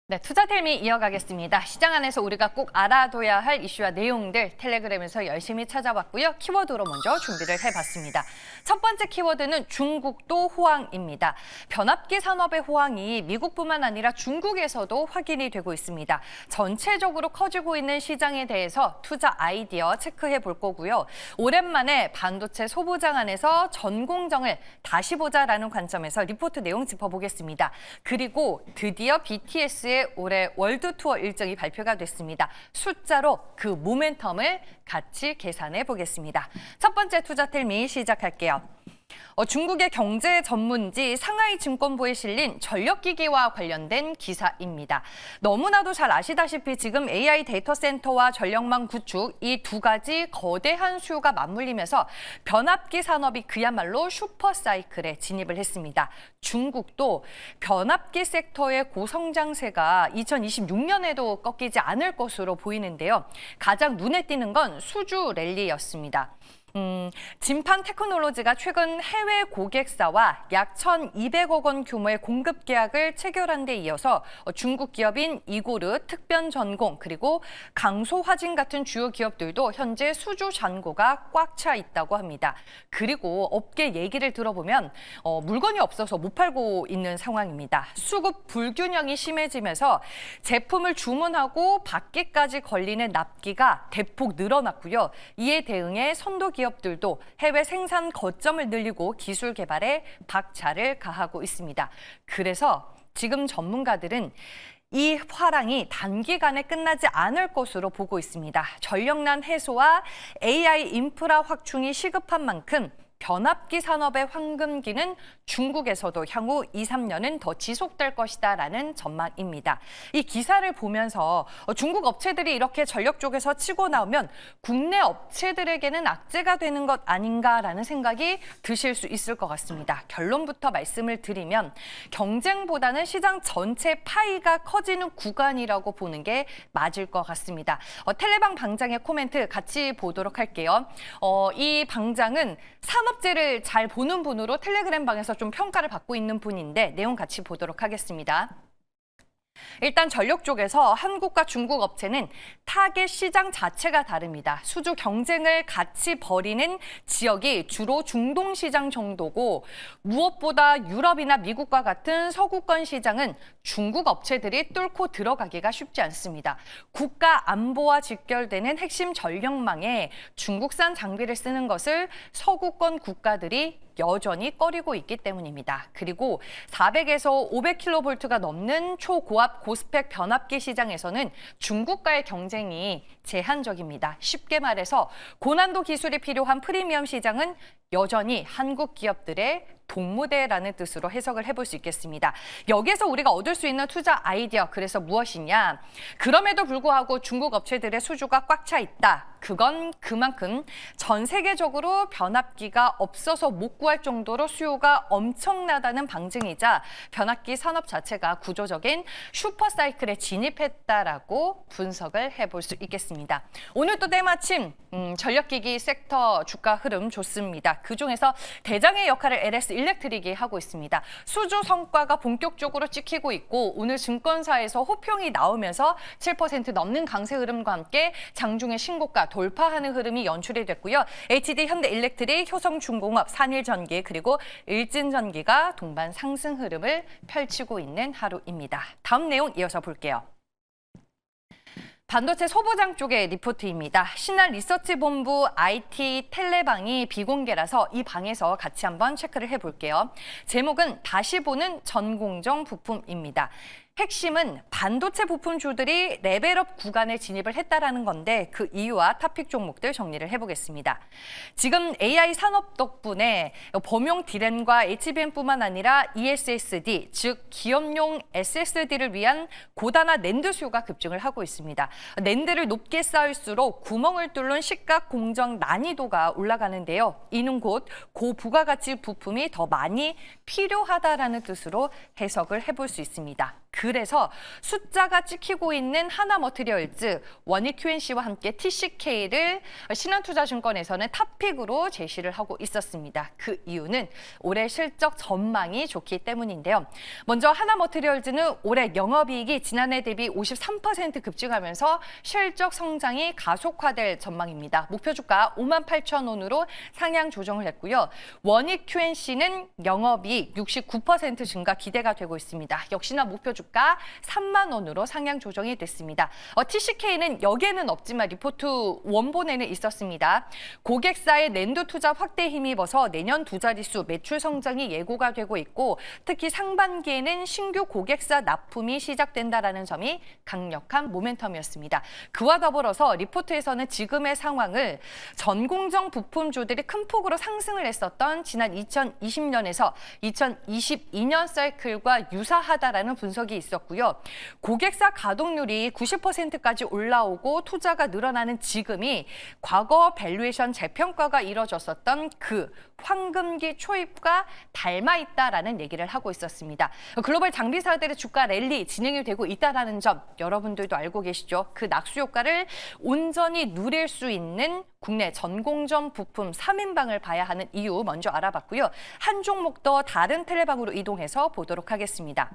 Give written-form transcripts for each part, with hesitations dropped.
네, 투자텔미 이어가겠습니다. 시장 안에서 우리가 꼭 알아둬야 할 이슈와 내용들 텔레그램에서 열심히 찾아봤고요. 키워드로 먼저 준비를 해봤습니다. 첫 번째 키워드는 중국도 호황입니다. 변압기 산업의 호황이 미국뿐만 아니라 중국에서도 확인이 되고 있습니다. 전체적으로 커지고 있는 시장에 대해서 투자 아이디어 체크해 볼 거고요. 오랜만에 반도체 소부장 안에서 전공정을 다시 보자라는 관점에서 리포트 내용 짚어보겠습니다. 그리고 드디어 BTS의 올해 월드 투어 일정이 발표가 됐습니다. 숫자로 그 모멘텀을 같이 계산해 보겠습니다. 첫 번째 투자텔미 시작할게요. 중국의 경제 전문지 상하이 증권보에 실린 전력기기와 관련된 기사입니다. 너무나도 잘 아시다시피 지금 AI 데이터 센터와 전력망 구축 이 두 가지 거대한 수요가 맞물리면서 변압기 산업이 그야말로 슈퍼사이클에 진입을 했습니다. 중국도 변압기 섹터의 고성장세가 2026년에도 꺾이지 않을 것으로 보이는데요. 가장 눈에 띄는 건 수주 랠리였습니다. 진판 테크놀로지가 최근 해외 고객사와 약 1,200억 원 규모의 공급 계약을 체결한 데 이어서 중국 기업인 이고르, 특변전공, 그리고 강소화진 같은 주요 기업들도 현재 수주 잔고가 꽉 차 있다고 합니다. 그리고 업계 얘기를 들어보면 물건이 없어서 못 팔고 있는 상황입니다. 수급 불균형이 심해지면서 제품을 주문하고 받기까지 걸리는 납기가 대폭 늘어났고요. 이에 대응해 선도 기업들도 해외 생산 거점을 늘리고 기술 개발에 박차를 가하고 있습니다. 그래서 지금 전문가들은 이 화랑이 단기간에 끝나지 않을 것으로 보고 있습니다. 전력난 해소와 AI 인프라 확충이 시급한 만큼 변압기 산업의 황금기는 중국에서도 향후 2, 3년은 더 지속될 것이다라는 전망입니다. 이 기사를 보면서 중국 업체들이 이렇게 전력 쪽에서 치고 나오면 국내 업체들에게는 악재가 되는 것 아닌가라는 생각이 드실 수 있을 것 같습니다. 결론부터 말씀을 드리면 경쟁보다는 시장 전체 파이가 커지는 구간이라고 보는 게 맞을 것 같습니다. 텔레방 방장의 코멘트 같이 보도록 할게요. 이 방장은 산업재를 잘 보는 분으로 텔레그램 방에서 좀 평가를 받고 있는 분인데 내용 같이 보도록 하겠습니다. 일단 전력 쪽에서 한국과 중국 업체는 타겟 시장 자체가 다릅니다. 수주 경쟁을 같이 벌이는 지역이 주로 중동 시장 정도고 무엇보다 유럽이나 미국과 같은 서구권 시장은 중국 업체들이 뚫고 들어가기가 쉽지 않습니다. 국가 안보와 직결되는 핵심 전력망에 중국산 장비를 쓰는 것을 서구권 국가들이 여전히 꺼리고 있기 때문입니다. 그리고 400에서 500kV가 넘는 초고압 고스펙 변압기 시장에서는 중국과의 경쟁이 제한적입니다. 쉽게 말해서 고난도 기술이 필요한 프리미엄 시장은 여전히 한국 기업들의 동무대라는 뜻으로 해석을 해볼 수 있겠습니다. 여기에서 우리가 얻을 수 있는 투자 아이디어, 그래서 무엇이냐? 그럼에도 불구하고 중국 업체들의 수주가 꽉 차 있다. 그건 그만큼 전 세계적으로 변압기가 없어서 못 구할 정도로 수요가 엄청나다는 방증이자 변압기 산업 자체가 구조적인 슈퍼사이클에 진입했다라고 분석을 해볼 수 있겠습니다. 오늘 또 때마침 전력기기 섹터 주가 흐름 좋습니다. 그중에서 대장의 역할을 LS 일렉트릭이 하고 있습니다. 수주 성과가 본격적으로 찍히고 있고 오늘 증권사에서 호평이 나오면서 7% 넘는 강세 흐름과 함께 장중의 신고가 돌파하는 흐름이 연출이 됐고요. HD 현대일렉트릭, 효성중공업, 산일전기 그리고 일진전기가 동반 상승 흐름을 펼치고 있는 하루입니다. 다음 내용 이어서 볼게요. 반도체 소부장 쪽의 리포트입니다. 신한 리서치본부 IT 텔레방이 비공개라서 이 방에서 같이 한번 체크를 해볼게요. 제목은 다시 보는 전공정 부품입니다. 핵심은 반도체 부품주들이 레벨업 구간에 진입을 했다라는 건데 그 이유와 토픽 종목들 정리를 해보겠습니다. 지금 AI 산업 덕분에 범용 D램과 HBM뿐만 아니라 ESSD, 즉 기업용 SSD를 위한 고단화 낸드 수요가 급증을 하고 있습니다. 낸드를 높게 쌓을수록 구멍을 뚫는 식각 공정 난이도가 올라가는데요. 이는 곧 고부가가치 부품이 더 많이 필요하다라는 뜻으로 해석을 해볼 수 있습니다. 그래서 숫자가 찍히고 있는 하나머티리얼즈, 원익 QNC와 함께 TCK를 신한투자증권에서는 탑픽으로 제시를 하고 있었습니다. 그 이유는 올해 실적 전망이 좋기 때문인데요. 먼저 하나머티리얼즈는 올해 영업이익이 지난해 대비 53% 급증하면서 실적 성장이 가속화될 전망입니다. 목표 주가 58,000원으로 상향 조정을 했고요. 원익 QNC는 영업이익 69% 증가 기대가 되고 있습니다. 역시나 목표 주가 3만 원으로 상향 조정이 됐습니다. TCK는 여기에는 없지만 리포트 원본에는 있었습니다. 고객사의 낸두 투자 확대에 힘입어서 내년 두 자릿수 매출 성장이 예고가 되고 있고 특히 상반기에는 신규 고객사 납품이 시작된다라는 점이 강력한 모멘텀이었습니다. 그와 더불어서 리포트에서는 지금의 상황을 전공정 부품주들이 큰 폭으로 상승을 했었던 지난 2020년에서 2022년 사이클과 유사하다라는 분석이 있었고요. 고객사 가동률이 90%까지 올라오고 투자가 늘어나는 지금이 과거 밸류에이션 재평가가 이뤄졌었던 그 황금기 초입과 닮아 있다라는 얘기를 하고 있었습니다. 글로벌 장비사들의 주가 랠리 진행이 되고 있다는 점 여러분들도 알고 계시죠? 그 낙수 효과를 온전히 누릴 수 있는 국내 전공정 부품 3인방을 봐야 하는 이유 먼저 알아봤고요. 한 종목 더 다른 텔레방으로 이동해서 보도록 하겠습니다.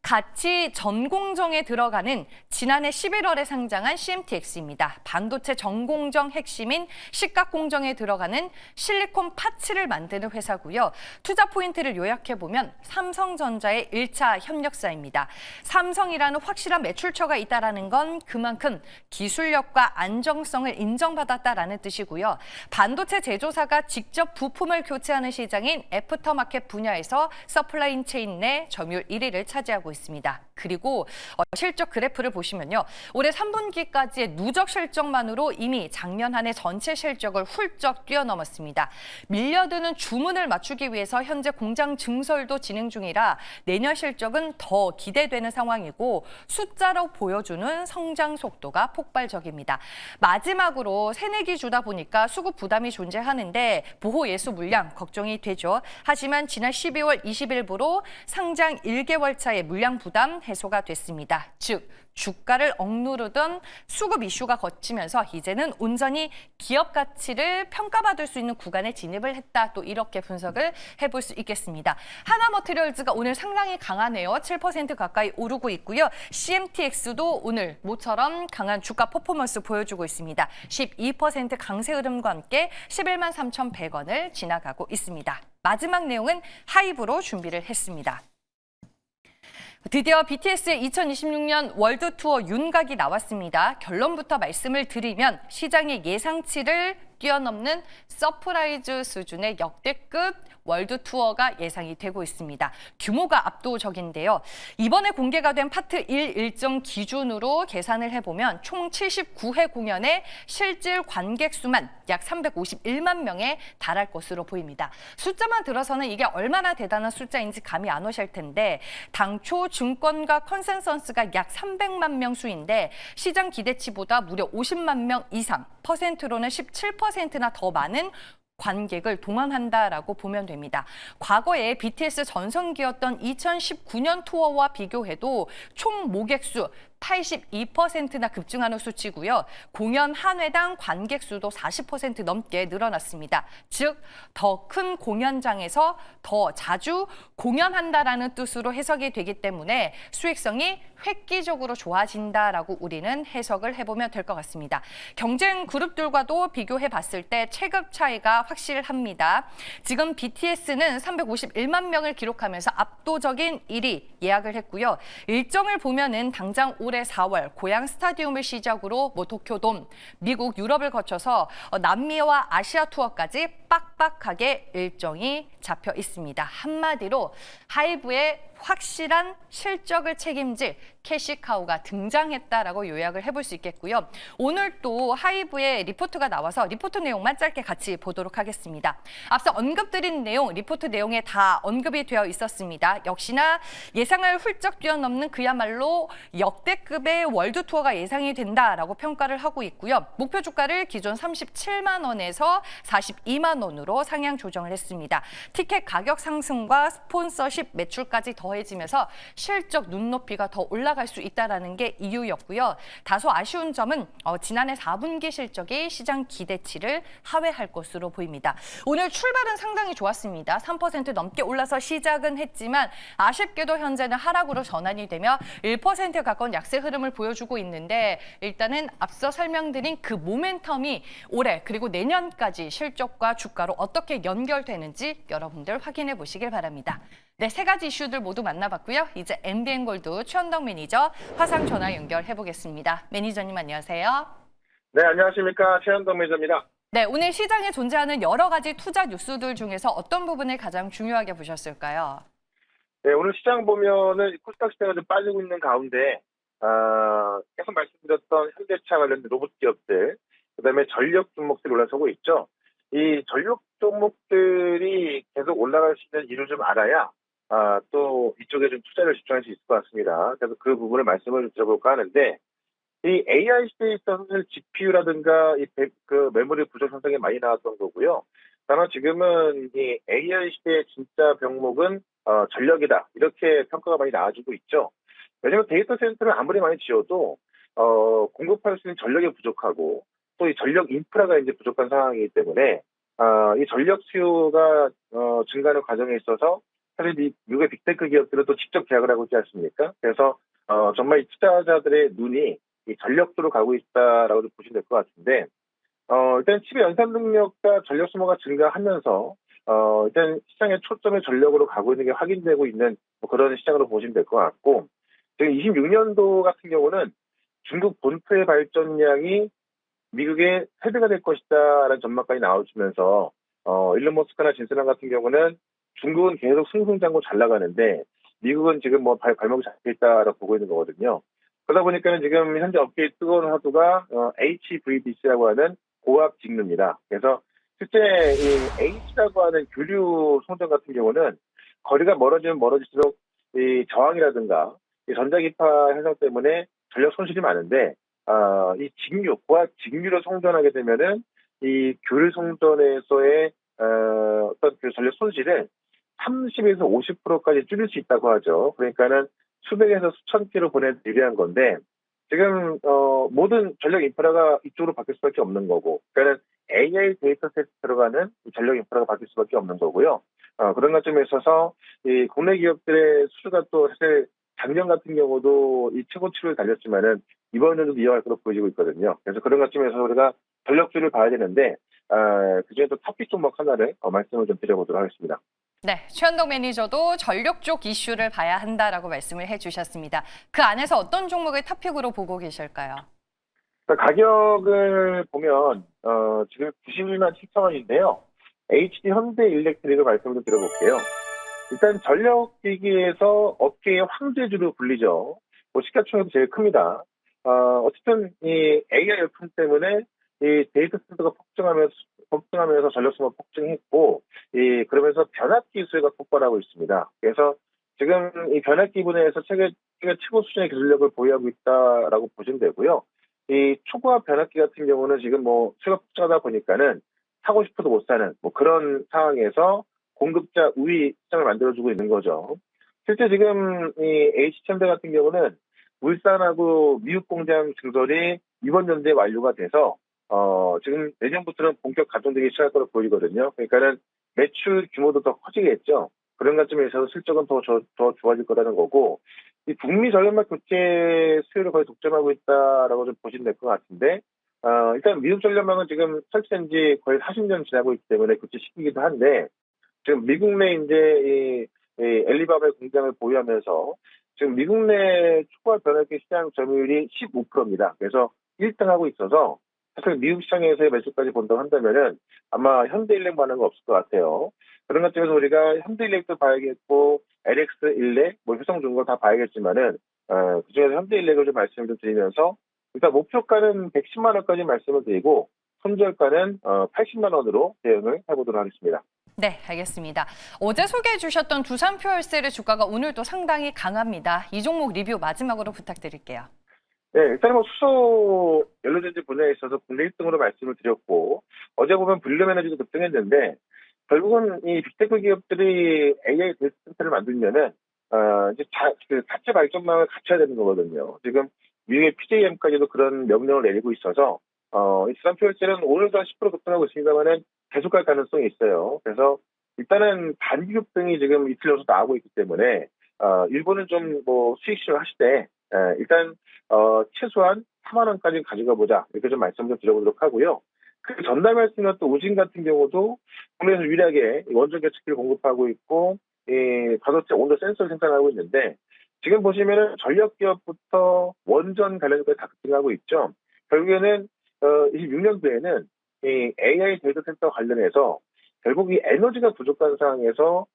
같이 전공정에 들어가는 지난해 11월에 상장한 CMTX입니다. 반도체 전공정 핵심인 식각공정에 들어가는 실리콘 파츠를 만드는 회사고요. 투자 포인트를 요약해보면 삼성전자의 1차 협력사입니다. 삼성이라는 확실한 매출처가 있다는 건 그만큼 기술력과 안정성을 인정받았다라는 뜻이고요. 반도체 제조사가 직접 부품을 교체하는 시장인 애프터마켓 분야에서 서플라이 체인 내 점유율 1위를 차지하고 있습니다. 그리고 실적 그래프를 보시면요. 올해 3분기까지의 누적 실적만으로 이미 작년 한 해 전체 실적을 훌쩍 뛰어넘었습니다. 밀려드는 주문을 맞추기 위해서 현재 공장 증설도 진행 중이라 내년 실적은 더 기대되는 상황이고 숫자로 보여주는 성장 속도가 폭발적입니다. 마지막으로 새내기 주다 보니까 수급 부담이 존재하는데 보호 예수 물량 걱정이 되죠. 하지만 지난 12월 20일부로 상장 1개월 차의 물량 부담 해소가 됐습니다. 즉, 주가를 억누르던 수급 이슈가 거치면서 이제는 온전히 기업 가치를 평가받을 수 있는 구간에 진입을 했다. 또 이렇게 분석을 해볼 수 있겠습니다. 하나머티리얼즈가 오늘 상당히 강하네요. 7% 가까이 오르고 있고요. CMTX도 오늘 모처럼 강한 주가 퍼포먼스 보여주고 있습니다. 12% 강세 흐름과 함께 11만 3,100원을 지나가고 있습니다. 마지막 내용은 하이브로 준비를 했습니다. 드디어 BTS의 2026년 월드 투어 윤곽이 나왔습니다. 결론부터 말씀을 드리면 시장의 예상치를 뛰어넘는 서프라이즈 수준의 역대급 월드 투어가 예상이 되고 있습니다. 규모가 압도적인데요. 이번에 공개가 된 파트 1 일정 기준으로 계산을 해보면 총 79회 공연의 실질 관객 수만 약 351만 명에 달할 것으로 보입니다. 숫자만 들어서는 이게 얼마나 대단한 숫자인지 감이 안 오실 텐데 당초 증권가 컨센서스가 약 300만 명 수인데 시장 기대치보다 무려 50만 명 이상, 퍼센트로는 17%나 더 많은 관객을 동원한다라고 보면 됩니다. 과거에 BTS 전성기였던 2019년 투어와 비교해도 총 모객수 82%나 급증하는 수치고요. 공연 한 회당 관객 수도 40% 넘게 늘어났습니다. 즉, 더 큰 공연장에서 더 자주 공연한다라는 뜻으로 해석이 되기 때문에 수익성이 획기적으로 좋아진다라고 우리는 해석을 해보면 될 것 같습니다. 경쟁 그룹들과도 비교해 봤을 때 체급 차이가 확실합니다. 지금 BTS는 351만 명을 기록하면서 압도적인 1위 예약을 했고요. 일정을 보면은 당장 올해 4월 고양 스타디움을 시작으로 도쿄돔, 미국, 유럽을 거쳐서 남미와 아시아 투어까지 빡빡하게 일정이 잡혀 있습니다. 한마디로 하이브의 확실한 실적을 책임질 캐시카우가 등장했다라고 요약을 해볼 수 있겠고요. 오늘 또 하이브의 리포트가 나와서 리포트 내용만 짧게 같이 보도록 하겠습니다. 앞서 언급드린 내용, 리포트 내용에 다 언급이 되어 있었습니다. 역시나 예상을 훌쩍 뛰어넘는 그야말로 역대급의 월드 투어가 예상이 된다라고 평가를 하고 있고요. 목표 주가를 기존 37만 원에서 42만 원으로 상향 조정을 했습니다. 티켓 가격 상승과 스폰서십 매출까지 더해지면서 실적 눈높이가 더 올라갈 수 있다는 게 이유였고요. 다소 아쉬운 점은 지난해 4분기 실적이 시장 기대치를 하회할 것으로 보입니다. 오늘 출발은 상당히 좋았습니다. 3% 넘게 올라서 시작은 했지만 아쉽게도 현재는 하락으로 전환이 되며 1%에 가까운 약세 흐름을 보여주고 있는데 일단은 앞서 설명드린 그 모멘텀이 올해 그리고 내년까지 실적과 주가로 어떻게 연결되는지 여러분들 확인해 보시길 바랍니다. 네, 세 가지 이슈들 모두 만나봤고요. 이제 MBN골드 최현덕 매니저 화상 전화 연결해 보겠습니다. 매니저님 안녕하세요. 네, 안녕하십니까. 최현덕 매니저입니다. 네, 오늘 시장에 존재하는 여러 가지 투자 뉴스들 중에서 어떤 부분을 가장 중요하게 보셨을까요? 네, 오늘 시장 보면은 코스닥 시장이 좀 빠지고 있는 가운데 계속 말씀드렸던 현대차 관련된 로봇 기업들, 그다음에 전력 종목들이 올라서고 있죠. 이 전력 종목들이 계속 올라갈 수 있는 이유를 좀 알아야 또 이쪽에 좀 투자를 집중할 수 있을 것 같습니다. 그래서 그 부분을 말씀을 드려볼까 하는데, 이 AI 시대에 있어서는 GPU라든가 그 메모리 부족 현상이 많이 나왔던 거고요. 다만 지금은 이 AI 시대의 진짜 병목은 전력이다, 이렇게 평가가 많이 나와주고 있죠. 왜냐하면 데이터 센터를 아무리 많이 지어도 공급할 수 있는 전력이 부족하고 또 이 전력 인프라가 이제 부족한 상황이기 때문에 이 전력 수요가 증가하는 과정에 있어서 사실 이 미국의 빅테크 기업들은 또 직접 계약을 하고 있지 않습니까? 그래서 정말 이 투자자들의 눈이 이 전력 쪽으로 가고 있다라고 좀 보시면 될 것 같은데, 일단 칩의 연산 능력과 전력 소모가 증가하면서 일단 시장의 초점의 전력으로 가고 있는 게 확인되고 있는 뭐 그런 시장으로 보시면 될 것 같고, 지금 26년도 같은 경우는 중국 본토의 발전량이 미국의 3배가 될 것이다라는 전망까지 나와주면서 일론 머스크나 진스랑 같은 경우는 중국은 계속 승승장구 잘 나가는데 미국은 지금 뭐 발목이 잡혀 있다라고 보고 있는 거거든요. 그러다 보니까는 지금 현재 업계의 뜨거운 화두가 HVDC라고 하는 고압 직류입니다. 그래서 실제 이 H라고 하는 교류 송전 같은 경우는 거리가 멀어지면 멀어질수록 이 저항이라든가 이 전자기파 현상 때문에 전력 손실이 많은데, 이 직류, 고압 직류로 송전하게 되면은 이 교류 송전에서의 어떤 그 전력 손실을 30에서 50%까지 줄일 수 있다고 하죠. 그러니까는 수백에서 수천 킬로 보내도 유리한 건데, 지금 모든 전력 인프라가 이쪽으로 바뀔 수밖에 없는 거고, 그러니까 AI 데이터셋 들어가는 전력 인프라가 바뀔 수밖에 없는 거고요. 그런 관점에 있어서 이 국내 기업들의 수주가 또 사실 작년 같은 경우도 이 최고치를 달렸지만은 이번에도 이어갈 것으로 보여지고 있거든요. 그래서 그런 관점에서 우리가 전력주를 봐야 되는데, 그중에 또 토픽 종목 하나를 말씀을 좀 드려보도록 하겠습니다. 네, 최현덕 매니저도 전력 쪽 이슈를 봐야 한다라고 말씀을 해주셨습니다. 그 안에서 어떤 종목을 탑픽으로 보고 계실까요? 가격을 보면 지금 91만 7천 원인데요. HD 현대일렉트릭을 말씀을 드려볼게요. 일단 전력기기에서 업계의 황제주로 불리죠. 뭐 시가총액도 제일 큽니다. 어쨌든 이 AI 열풍 때문에 이 데이터 센터가 폭증하면서 전력 소모 폭증했고, 그러면서 변압기 수요가 폭발하고 있습니다. 그래서 지금 이 변압기 분야에서 세계 최고 수준의 기술력을 보유하고 있다라고 보시면 되고요. 이 초고압 변압기 같은 경우는 지금 뭐 수요가 폭증하다 보니까는 사고 싶어도 못 사는 뭐 그런 상황에서 공급자 우위 시장을 만들어주고 있는 거죠. 실제 지금 이 H천대 같은 경우는 울산하고 미국 공장 증설이 이번 연도에 완료가 돼서 지금 내년부터는 본격 가동되기 시작할 거로 보이거든요. 그러니까는 매출 규모도 더 커지겠죠. 그런 관점에서 실적은 더 좋아질 거라는 거고, 이 북미 저연말 교체 수요를 거의 독점하고 있다라고 좀 보시면 될 것 같은데, 일단 미국 전력망은 지금 설치된 지 거의 40년 지나고 있기 때문에 교체 시기이기도 한데, 지금 미국 내 이제 이 엘리바바의 공장을 보유하면서 지금 미국 내 초과 변압기 시장 점유율이 15%입니다. 그래서 1등하고 있어서 사실 미국 시장에서의 매출까지 본다고 한다면은 아마 현대일렉 많은 거 없을 것 같아요. 그런 것들에서 우리가 현대일렉도 봐야겠고 LX일렉, 뭐 효성중공 다 봐야겠지만은 그중에서 현대일렉을 좀 말씀을 좀 드리면서 일단 목표가는 110만 원까지 말씀을 드리고 손절가는 80만 원으로 대응을 해보도록 하겠습니다. 네, 알겠습니다. 어제 소개해 주셨던 두산퓨얼셀의 주가가 오늘도 상당히 강합니다. 이 종목 리뷰 마지막으로 부탁드릴게요. 네, 일단은 뭐 수소 연료전지 분야에 있어서 국내 1등으로 말씀을 드렸고, 어제 보면 블룸 에너지도 급등했는데, 결국은 이 빅테크 기업들이 AI 데이터 센터를 만들면은, 이제 그 자체 발전망을 갖춰야 되는 거거든요. 지금 미국의 PJM까지도 그런 명령을 내리고 있어서, 이 지산표열제는 오늘도 한 10% 급등하고 있습니다만은 계속 갈 가능성이 있어요. 그래서 일단은 단기 급등이 지금 이틀 연속 나오고 있기 때문에, 일본은 좀 뭐 수익 실현 하시되, 일단 최소한 4만 원까지 가져가 보자. 이렇게 좀 말씀 좀 드려보도록 하고요. 그 전날 말씀드렸던 우진 같은 경우도 국내에서 유일하게 원전 계측기를 공급하고 있고, 반도체 온도 센서를 생산하고 있는데, 지금 보시면은 전력 기업부터 원전 관련주까지 다 급등하고 있죠. 결국에는 26년도에는 이 AI 데이터 센터 관련해서 결국 이 에너지가 부족한 상황에서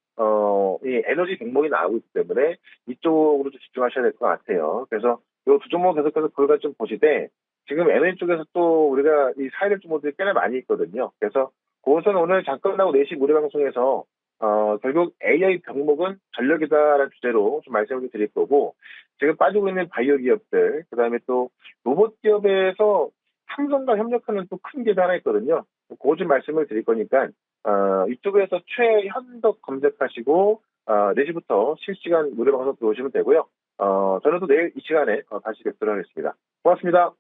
이 에너지 종목이 나오고 있기 때문에 이쪽으로 좀 집중하셔야 될 것 같아요. 그래서 이 두 종목 계속해서 그걸 좀 보시되, 지금 에너지 쪽에서 또 우리가 이 사회적 종목들이 꽤나 많이 있거든요. 그래서 그것은 오늘 잠깐 나고 4시 무료 방송에서 결국 AI 병목은 전력이다라는 주제로 좀 말씀을 드릴 거고, 지금 빠지고 있는 바이오 기업들, 그다음에 또 로봇 기업에서 삼성과 협력하는 또 큰 기업이 하나 있거든요. 그거 좀 말씀을 드릴 거니까 이쪽에서 최현덕 검색하시고 4시부터 실시간 무료 방송 들어오시면 되고요. 저는 또 내일 이 시간에 다시 뵙도록 하겠습니다. 고맙습니다.